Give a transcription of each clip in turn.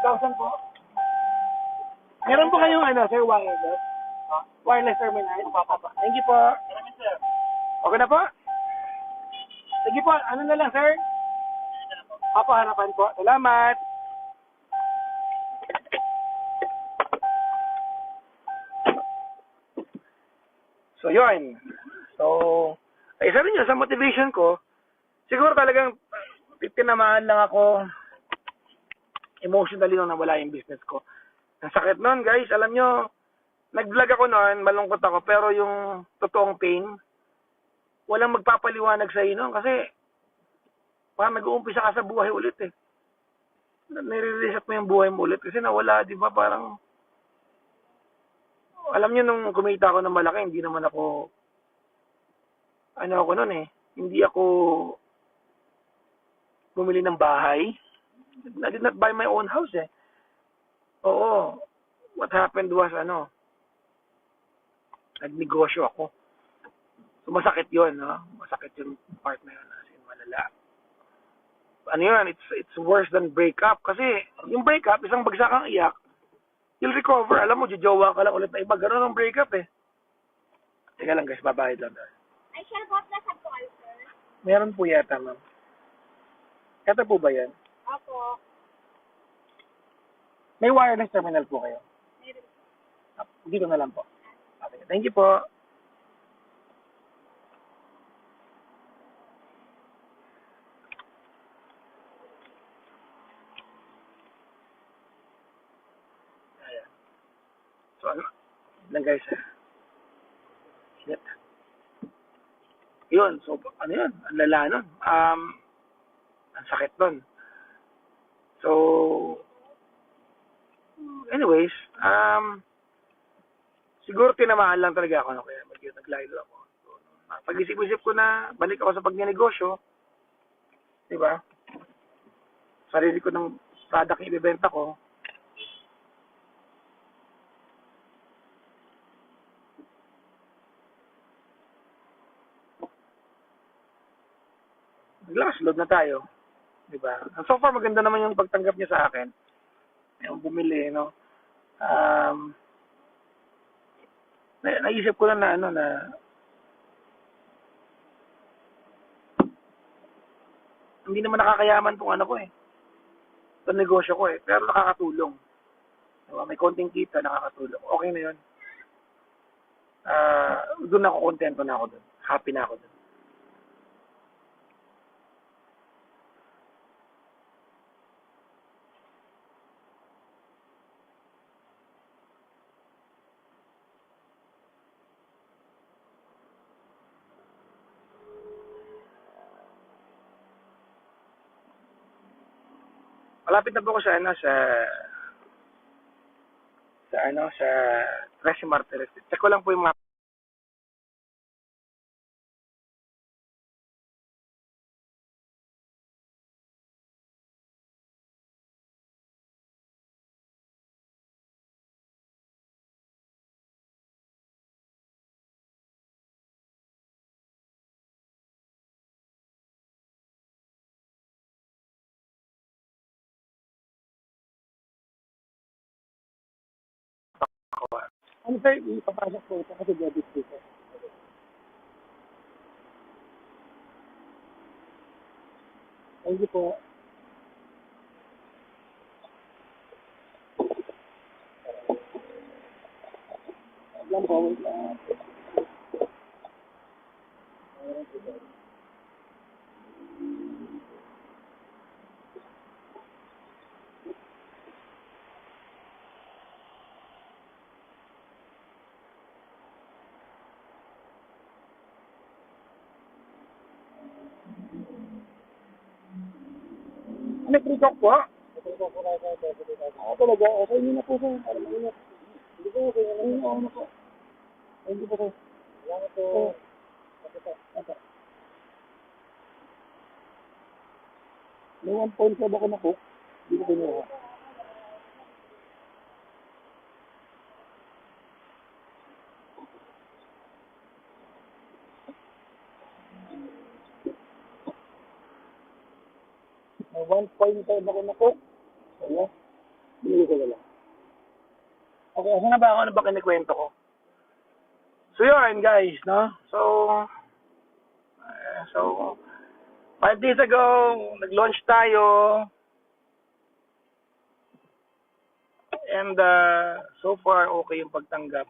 2,000 po. Meron po kayong sir, wireless? Wireless terminal? Thank you po. Okay na po? Sige po, ano na lang sir? Harapan po. Salamat. So, yun. So, sabi niyo, sa motivation ko, siguro talagang tinamaan lang ako emotionally nung nawala yung business ko. Ang sakit nun, guys. Alam nyo, nag-vlog ako noon, malungkot ako, pero yung totoong pain, walang magpapaliwanag sa inyo kasi parang nag-uumpisa ka sa buhay ulit eh. Nire-reset mo yung buhay mo ulit kasi nawala, di ba? Parang, alam nyo, nung kumita ako ng malaki, hindi naman ako, ako noon eh, hindi ako bumili ng bahay. I did not buy my own house eh. Oo. What happened was, nagnegosyo ako. So, masakit yun, no? Masakit yung part na yun. As in, malala. Ano yun? It's worse than breakup. Kasi, yung breakup, isang bagsakang iyak, you'll recover. Alam mo, jojowa ka lang ulit na iba. Ganun ang breakup eh. Teka lang guys, babayad lang dahil. Ay, sure, boss, nasaan po kayo, sir? Meron po yata, ma'am. Ito po ba yan? Opo. May wireless terminal po kayo? Meron. Dito na lang po. Okay. Thank you po. Ayan. So, lang guys. Shit. Yun. So, yun? Ang lala nun. Ang sakit nun. So, anyways, siguro tinamaan lang talaga ako, kaya medyo naglaylo ako. So, pag-isip-isip ko na balik ako sa pagnenegosyo, di ba? Sarili ko ng product yung ibebenta ko. Naglakas load na tayo, di ba? So far maganda naman yung pagtanggap niya sa akin. Yung bumili, no? Naisip ko lang na hindi naman nakakayaman tong ko eh. Itong negosyo ko eh. Pero nakakatulong. Diba? May konting kita, nakakatulong. Okay na yun. Doon ako, kontento na ako doon. Happy na ako doon. Malapit na po ako sa Tres Martires. Check ko lang po yung mga sir, ipapasok po ito kasi debit dito. Thank you po. Lang po, wait lang. Ano, free talk po? Talaga, okay nyo na po sir. Para mainit. Hindi po, okay na po. Thank you po sir. Salamat po. Okay. May 1.5 ako na po. Hindi ko kinuha. May 1.5 ako na po. Ayan. ko na lang. Okay, asa na ba ako? Ano ba kinikwento ko? So yun guys, no? So 5 days ago, nag-launch tayo. And so far, okay yung pagtanggap.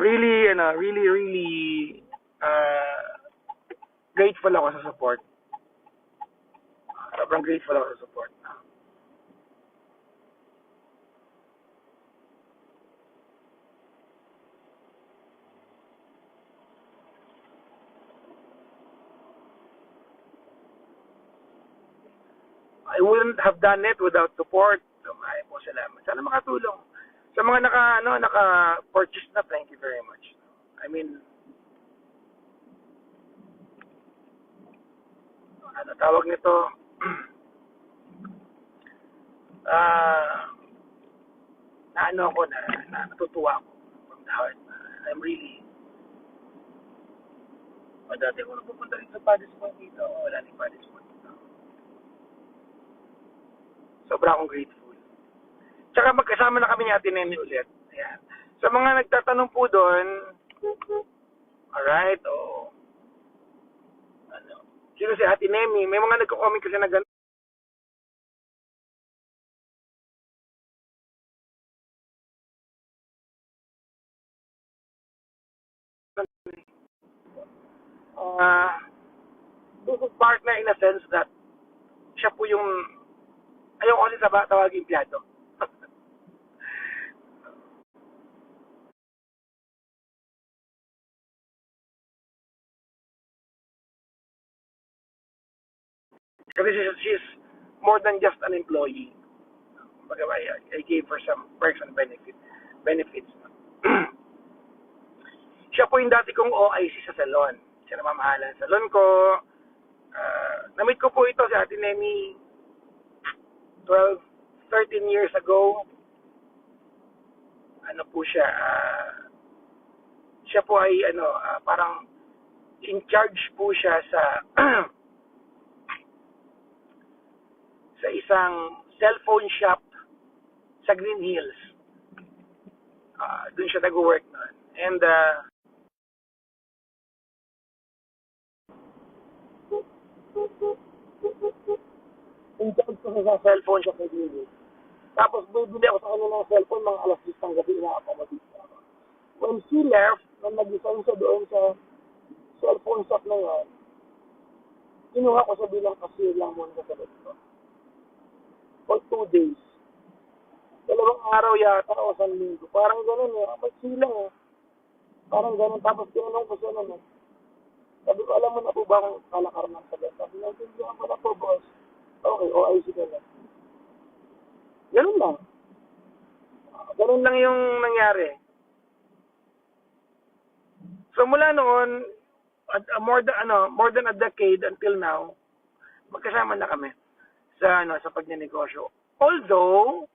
Really, grateful ako sa support. Sobrang grateful ako sa support. I wouldn't have done it without support. So, ay po salamat. Sana makatulong. Sa mga naka-purchase na, thank you very much. I mean, ano tawag nito? Natutuwa ako from the heart. I'm really, dati ko napupunta rin sa Paddy's Point dito. Wala rin Paddy's Point dito. Sobra akong grateful. Tsaka magkasama na kami ni Ate Nemi ulit. Ayan. Sa mga nagtatanong po doon, alright, sino si Ate Nemi? May mga nagko-comment kasi na gano'n. Business partner in a sense that siya po yung ayoko kasi tawag empleyado. Kasi she's more than just an employee. I gave her some perks and benefits. Siya po yung dati kong OIC sa salon. Siya namamahalan sa salon ko. Na-meet ko po ito si Ate Nemi 13 years ago. Ano po siya, siya po ay parang in charge po siya sa sa isang cellphone shop sa Green Hills. Doon siya nag-work noon. And in charge ko sa cellphone shop sa Green Hills. Tapos bibili ako sa kanya ng cellphone mga alas 10 ng gabi na ako. When she left, nung nag-design siya doon sa cellphone shop na yan, kinuha ko siya bilang cashier lang muna sa salon ko. For 2 days. 2 araw yata o 1 linggo. Parang gano'n eh. Magsilang eh. Parang gano'n. Tapos tinanong ko siya naman. Sabi ko, alam mo na po ba kung kalakaran ng sagat? Sabi ko, hindi ako na po, boss. Okay, OIC ka na. Ganun lang. Ganun lang yung nangyari. So mula noon, more than a decade until now, magkasama na kami sa pagnenegosyo. Although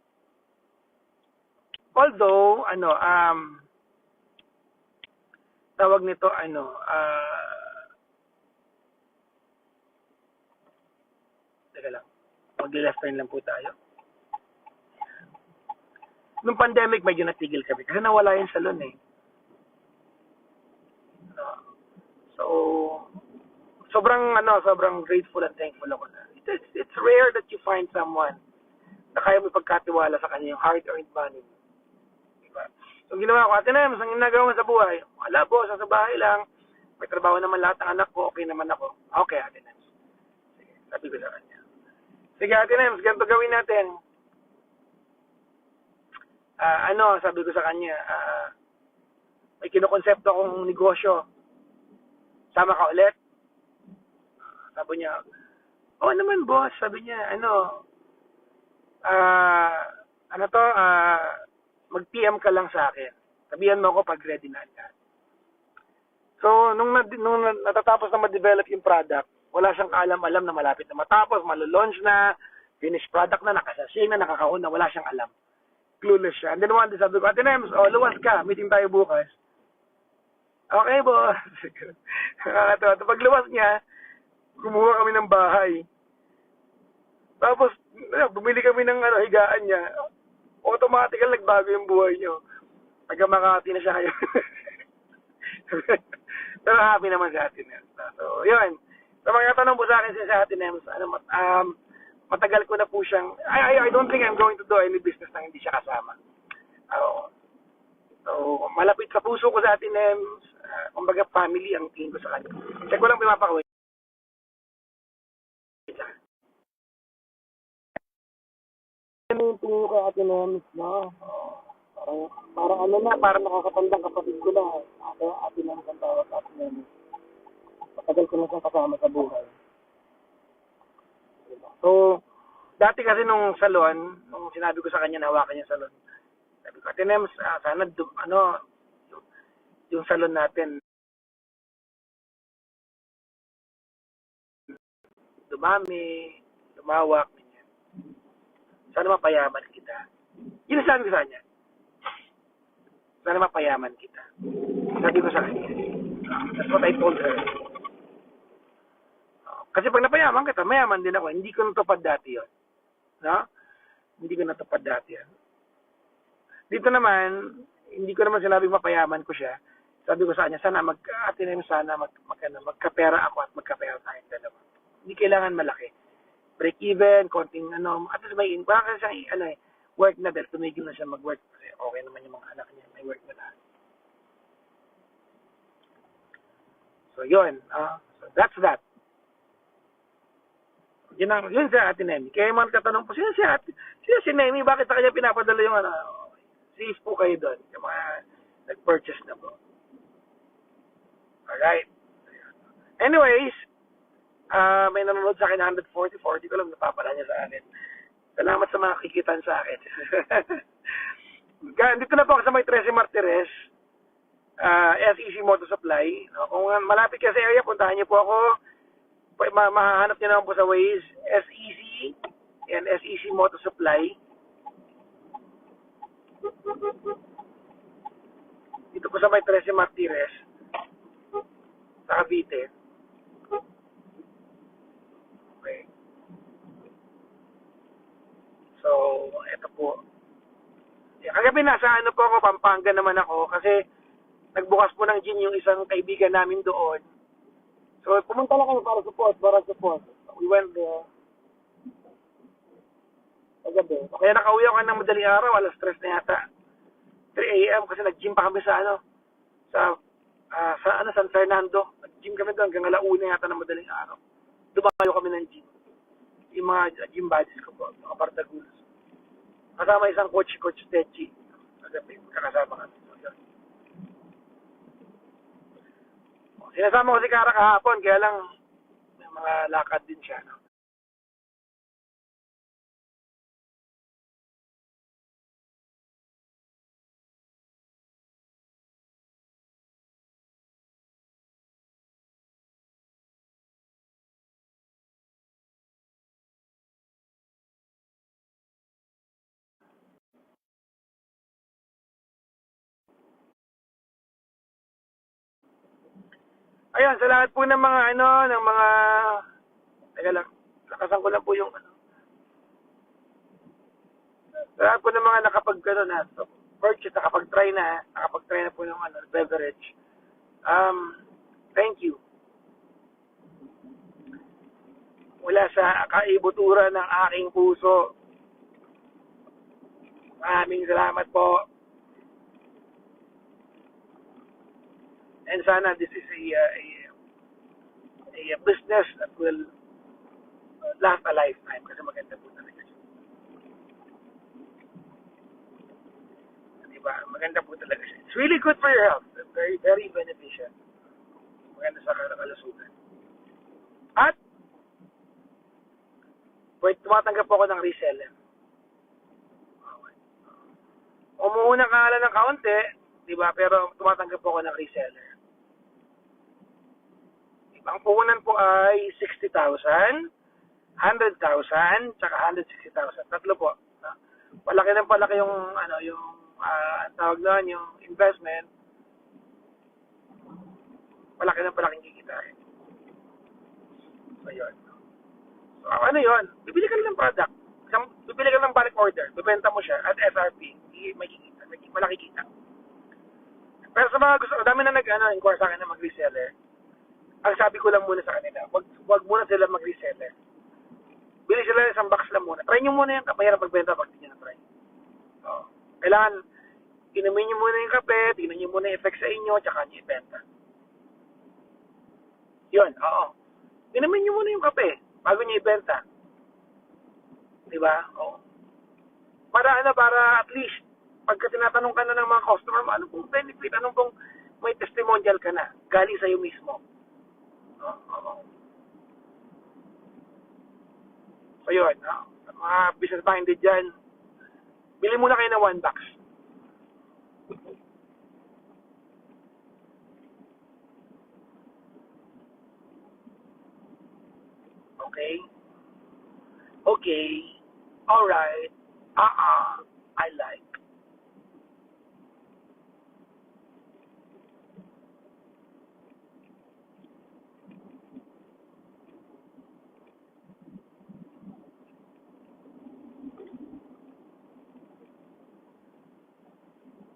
tawag nito teka lang. Mag-left turn lang po tayo. Nung pandemic, medyo natigil kami kasi nawala yung salon eh. So, sobrang grateful and thankful ako na. It's rare that you find someone na kaya mo pagkatiwala sa kanya yung hard-earned money. Diba? So, ginawa ko, Ate Nems, ang ginagawa mo sa buhay, wala po, sa bahay lang, may trabaho naman lahat ng anak ko, okay naman ako. Okay, Ate Nems. Sige, sabi ko sa kanya. Sige, Ate Nems, ganito gawin natin. Sabi ko sa kanya, may kinokonsepto akong negosyo. Sama ka ulit? Sabi niya, oo naman boss. Sabi niya, mag-PM ka lang sa akin. Sabihan mo ako pag ready na yan. So, nung natatapos na ma-develop yung product, wala siyang kaalam-alam na malapit na matapos, malo-launch na, finished product na, nakasasing na, nakakaon na, wala siyang alam. Clueless siya. And then one day sabi ko, Ate Nems, luwas ka, meeting tayo bukas. Okay, boss. Nakakatawa. Pag luwas niya, Kumuha kami ng bahay. Tapos, bumili kami ng higaan niya. Automatically nagbago yung buhay niyo. Taga Makati na siya ngayon. Pero happy naman si Ate Nems. So, yun. So, mga tanong po sa akin si Ate Nems, matagal ko na po siyang, I don't think I'm going to do any business na hindi siya kasama. So, malapit sa puso ko sa Ate Nems, kumbaga family ang tingin ko sa kanya. Check ko lang pinapakawin. Ano yung tingin ko kay Ate Nems, no? Parang parang nakakatandang kapatid ko na. Ate Nems ang tawag sa Ate Nems. Matagal ko na siyang kasama sa buhay. So, dati kasi nung salon, nung sinabi ko sa kanya na hawakan yung salon, sabi ko, Ate Nems, sana yung salon natin dumami, lumawak, ganyan. Sana mapayaman kita. Yun ang sabi ko sa kanya. Sana mapayaman kita. Sabi ko sa kanya. That's what I told her. Kasi pag napayaman kita, mayaman din ako. Hindi ko natupad dati yun. No? Hindi ko natupad dati yun. Dito naman, hindi ko naman sinabing mapayaman ko siya. Sabi ko sa kanya, sana Ate Nems, sana magkapera ako at magkapera tayong dalawa. Hindi kailangan malaki. Break even, konting at least may baka kasi siyang work na dahil tumigil na siya mag-work kasi okay naman yung mga anak niya, may work na lahat. So yun, so that's that. Yun si Ate Nemi. Kaya man katanong po, sino si Nemi, bakit sa kanya pinapadala yung safe po kayo doon, yung mga nag-purchase na po. Alright. Anyways, may nanonood sa akin 140 ko lang napapala niya sa akin. Salamat sa mga kikitan sa akin. Dito na po ako sa may 13 Martires, SEC Motor Supply. Kung malapit ka sa area, puntahan niyo po ako. Mahahanap niyo naman po sa Waze, SEC and SEC Motor Supply. Dito po sa may 13 Martires, sa Cavite. Okay. So, eto po. Kagabi nasa po ako, Pampanga naman ako kasi nagbukas po ng gym yung isang kaibigan namin doon. So, pumunta lang kami para support. We went there. Kagabi. So, kaya nakauwi ako ng madaling araw, alas 3 na yata. 3 a.m. kasi nag-gym pa kami sa San Fernando. Nag-gym kami doon hanggang alauna yata ng madaling araw. Dumayo kami ng gym. Yung mga gym buddies ko po, mga Partagulos. Kasama isang Coach Techi. Kagabi, kakasama kami. Sinasama ko si Kara kahapon, kaya lang may mga lakad din siya. No? Ayun, sa lahat po ng mga teka lang, lakasan ko lang po yung sa lahat po ng mga purchase, nakapag-try na po ng beverage. Thank you. Mula sa kaibuturan ng aking puso. Maraming salamat po. And sana this is a business that will last a lifetime kasi maganda po talaga siya. Diba? Maganda po talaga siya. It's really good for your health. Very, very beneficial. Maganda sa kalusugan. At tumatanggap po ako ng reseller. Umuunang kahala ng kaunti, diba? Pero tumatanggap po ako ng reseller. Ang puhunan po ay 60,000, 100,000, tsaka 160,000. Tatlo po. Palaki ng palaki yung tawag doon, yung investment. Palaki ng palaking kikitain. So, yun. So, ano yun? Bibili ka lang ng product. Bibili ka ng bulk order. Bibenta mo siya at SRP. Hindi makikita. Malaki kita. Pero sa mga gusto, dami na inquire sa akin na mag-reseller. Ang sabi ko lang muna sa kanila, wag muna sila mag-reseller. Bili sila isang box lang muna. Try nyo muna yung kapahirap magbenta pag hindi nyo na-try. So, kailangan, inumin nyo muna yung kape, tingnan nyo muna yung effect sa inyo, tsaka nyo ibenta. Yun, oo. Inumin nyo muna yung kape, bago nyo ibenta. Diba? Oo. Para at least, pagka tinatanong ka na ng mga customer mo, ano pong benefit, anong pong may testimonial ka na, galing sa'yo mismo. Oo. So yun, mga business minded dyan, bili muna kayo ng 1 box. Okay? Okay. Alright. I like.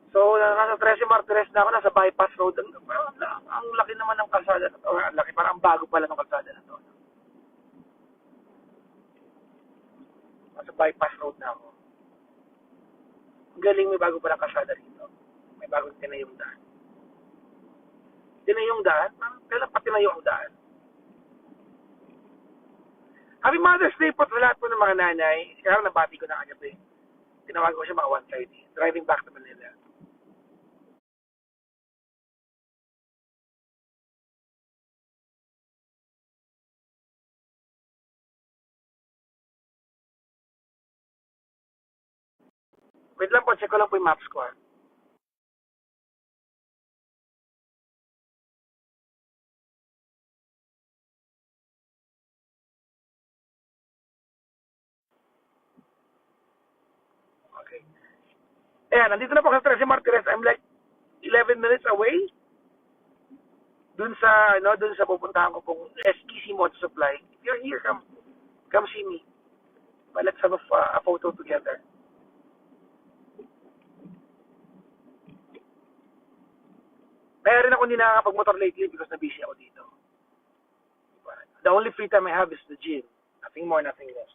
So, nasa 13 Martires na ako, nasa bypass road. Ang laki naman ng kalsada na to. Ang laki, parang bago pala ng kalsada na to. Nasa bypass road na ako. Ang galing, may bago palang kalsada rito. May bagong tinayong daan. Tinayong daan? Kailan pa tinayo ang daan? Happy Mother's Day po sa lahat po ng mga nanay. Kaya nabati ko na kagabi. Tinawag ko siya mga 1:30. Driving back to Manila. Wait lang po, check ko lang po yung maps ko. Okay. Ayan, nandito na po sa 13 Martires. I'm like 11 minutes away. Dun sa pupuntahan ko pong SKC Motor Supply. If you're here, come see me. But let's have a photo together. Kaya rin ako hindi nakakapag-motor lately because na-busy ako dito. The only free time I have is the gym. Nothing more, nothing less.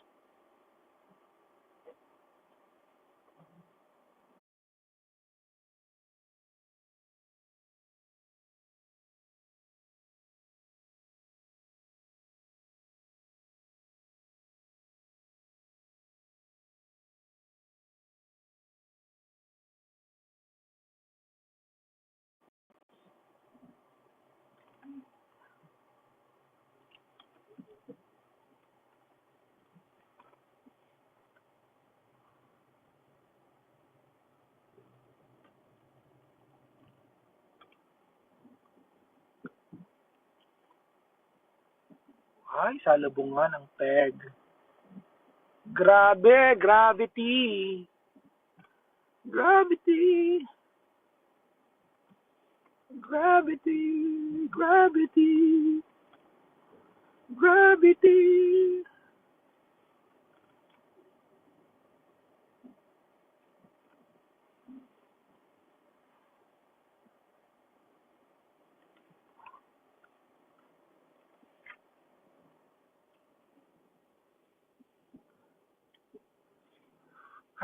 Ay, salubungan ng peg. Grabe, gravity. Gravity. Gravity. Gravity. Gravity.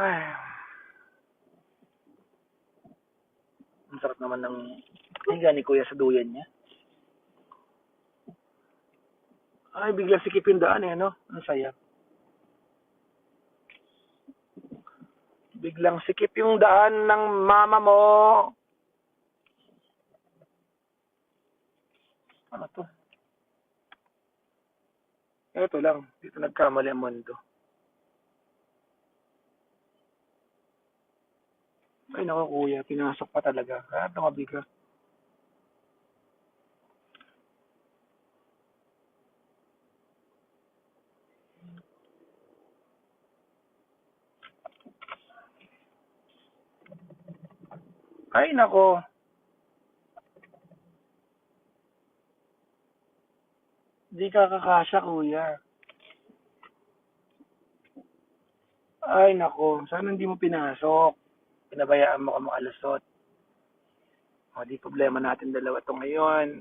Ay, ang sarap naman ng higa ni Kuya sa duyan niya. Ay, biglang sikip yung daan eh, no? Ang saya. Biglang sikip yung daan ng mama mo. Ano to? Ito lang. Dito nagkamali ang mundo. Ay, naku kuya. Pinasok pa talaga. Kaya tumabi ka. Ay, nako. Hindi ka kakasya, kuya. Ay, nako. Sana hindi mo pinasok. Pinabayaan mo ka makalusot. O, di problema natin dalawa to ngayon.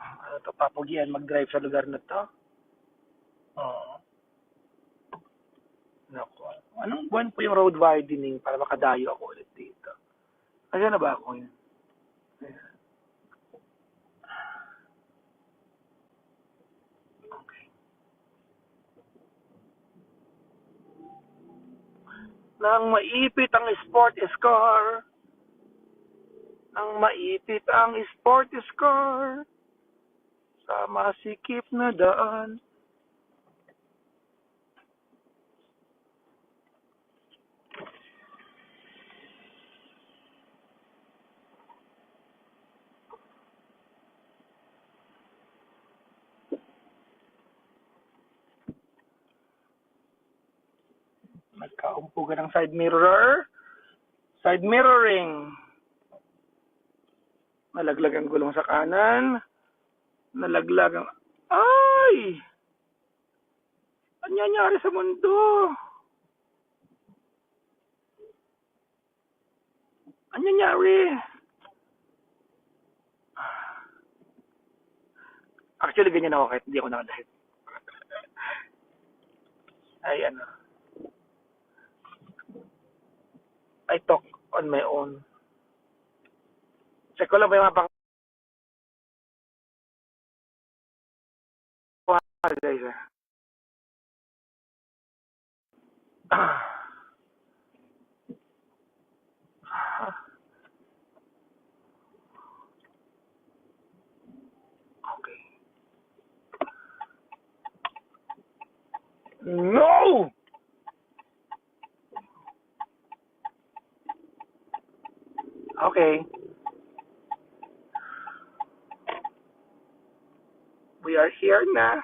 Ano to, papugian mag-drive sa lugar na to? Oo. Nako. Anong buwan po yung road widening para makadayo ako ulit dito? Ayan na ba ako yun? Ayan. Okay. Nang maipit ang sport car, nang maipit ang sport car, sa masikip na daan. Nagkaumpugan ng side mirror. Side mirroring. Nalaglag ang gulong sa kanan. Nalaglag ang... Ay! Ano nangyari sa mundo? Ano nangyari? Actually, ganyan ako kahit hindi ako nakadahit. Ay, ano. I talk on my own. Check ko lang ba yung mga pang... guys, ah. Okay. No! Okay. We are here na.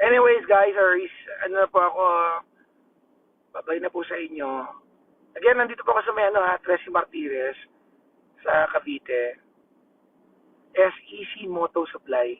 Anyways, guys, ano na po ako, babay na po sa inyo. Again, nandito po ako sa may Tracy Martires sa Cavite. SEC Moto Supply.